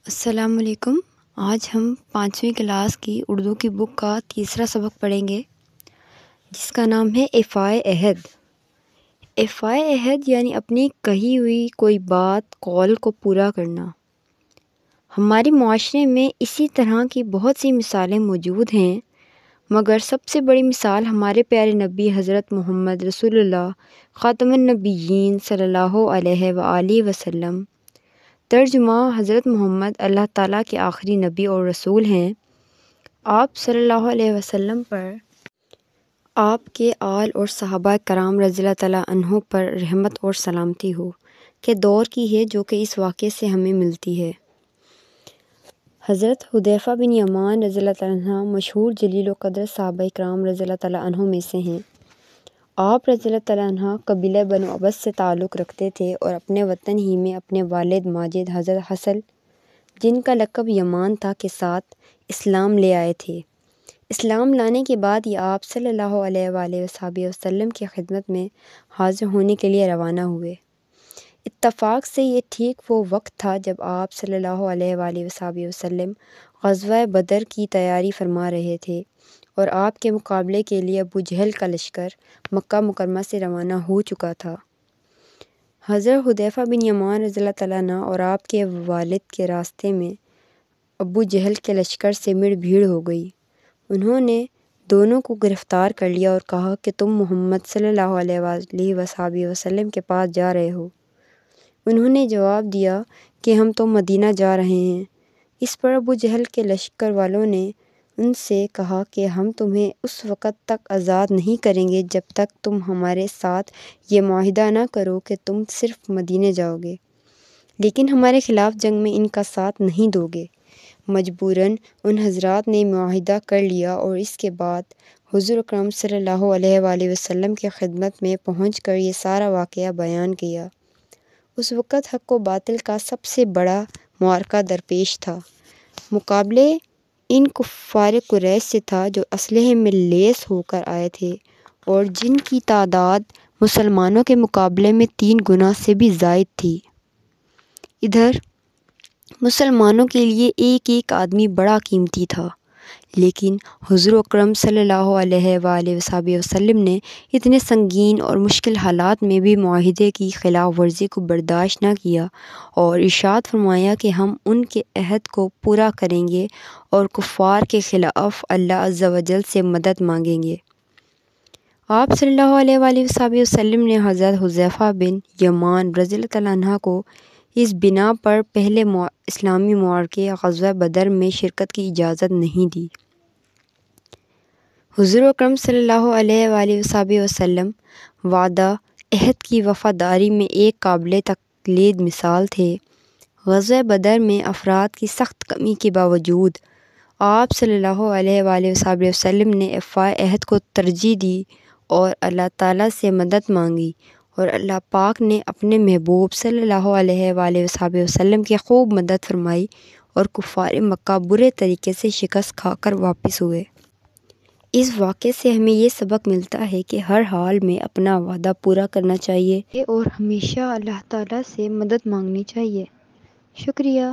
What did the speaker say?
السلام علیکم۔ آج ہم 5ویں کلاس کی اردو کی بک کا تیسرا سبق پڑھیں گے، جس کا نام ہے ایفائے عہد۔ ایفائے عہد یعنی اپنی کہی ہوئی کوئی بات، قول کو پورا کرنا۔ ہمارے معاشرے میں اسی طرح کی بہت سی مثالیں موجود ہیں، مگر سب سے بڑی مثال ہمارے پیارے نبی حضرت محمد رسول اللہ خاتم النبیین صلی اللہ علیہ وآلہ وسلم، ترجمہ حضرت محمد اللہ تعالیٰ کے آخری نبی اور رسول ہیں۔ آپ صلی اللہ علیہ وسلم پر، آپ کے آل اور صحابہ کرام رضی اللہ تعالیٰ عنہ پر رحمت اور سلامتی ہو، کے دور کی ہے جو کہ اس واقعے سے ہمیں ملتی ہے۔ حضرت حذیفہ بن یمان رضی اللہ تعالیٰ عنہ مشہور جلیل و قدر صحابہ کرام رضی اللہ تعالیٰ عنہ میں سے ہیں۔ آپ رضی اللہ تعالیٰ عنہ قبیلہ بنو عبس سے تعلق رکھتے تھے اور اپنے وطن ہی میں اپنے والد ماجد حضرت حسن، جن کا لقب یمان تھا، کے ساتھ اسلام لے آئے تھے۔ اسلام لانے کے بعد یہ آپ صلی اللہ علیہ وآلہ وسلم کی خدمت میں حاضر ہونے کے لیے روانہ ہوئے۔ اتفاق سے یہ ٹھیک وہ وقت تھا جب آپ صلی اللہ علیہ وآلہ وسلم غزوہ بدر کی تیاری فرما رہے تھے اور آپ کے مقابلے کے لیے ابو جہل کا لشکر مکہ مکرمہ سے روانہ ہو چکا تھا۔ حضرت حذیفہ بن یمان رضی اللہ تعالیٰ عنہ اور آپ کے والد کے راستے میں ابو جہل کے لشکر سے مڑ بھیڑ ہو گئی۔ انہوں نے دونوں کو گرفتار کر لیا اور کہا کہ تم محمد صلی اللہ علیہ وآلہ وسلم کے پاس جا رہے ہو۔ انہوں نے جواب دیا کہ ہم تو مدینہ جا رہے ہیں۔ اس پر ابو جہل کے لشکر والوں نے ان سے کہا کہ ہم تمہیں اس وقت تک آزاد نہیں کریں گے جب تک تم ہمارے ساتھ یہ معاہدہ نہ کرو کہ تم صرف مدینہ جاؤ گے، لیکن ہمارے خلاف جنگ میں ان کا ساتھ نہیں دو گے۔ مجبوراً ان حضرات نے معاہدہ کر لیا اور اس کے بعد حضور اکرم صلی اللہ علیہ وآلہ وسلم کی خدمت میں پہنچ کر یہ سارا واقعہ بیان کیا۔ اس وقت حق و باطل کا سب سے بڑا معرکہ درپیش تھا۔ مقابلے ان کفار قریش سے تھا جو اسلحے میں لیس ہو کر آئے تھے اور جن کی تعداد مسلمانوں کے مقابلے میں 3 گنا سے بھی زائد تھی۔ ادھر مسلمانوں کے لیے ایک ایک آدمی بڑا قیمتی تھا، لیکن حضور اکرم صلی اللہ علیہ وآلہ وسلم نے اتنے سنگین اور مشکل حالات میں بھی معاہدے کی خلاف ورزی کو برداشت نہ کیا اور ارشاد فرمایا کہ ہم ان کے عہد کو پورا کریں گے اور کفار کے خلاف اللہ عز و جل سے مدد مانگیں گے۔ آپ صلی اللہ علیہ وآلہ وسلم نے حضرت حذیفہ بن یمان رضی اللہ تعالیٰ عنہ کو اس بنا پر پہلے اسلامی معرکے غزوہ بدر میں شرکت کی اجازت نہیں دی۔ حضور اکرم صلی اللہ علیہ وآلہ وسلم وعدہ عہد کی وفاداری میں ایک قابل تقلید مثال تھے۔ غزوہ بدر میں افراد کی سخت کمی کے باوجود آپ صلی اللہ علیہ وآلہ وسلم نے ایفائے عہد کو ترجیح دی اور اللہ تعالیٰ سے مدد مانگی، اور اللہ پاک نے اپنے محبوب صلی اللہ علیہ وآلہ وسلم کی خوب مدد فرمائی اور کفار مکہ برے طریقے سے شکست کھا کر واپس ہوئے۔ اس واقعے سے ہمیں یہ سبق ملتا ہے کہ ہر حال میں اپنا وعدہ پورا کرنا چاہیے اور ہمیشہ اللہ تعالیٰ سے مدد مانگنی چاہیے۔ شکریہ۔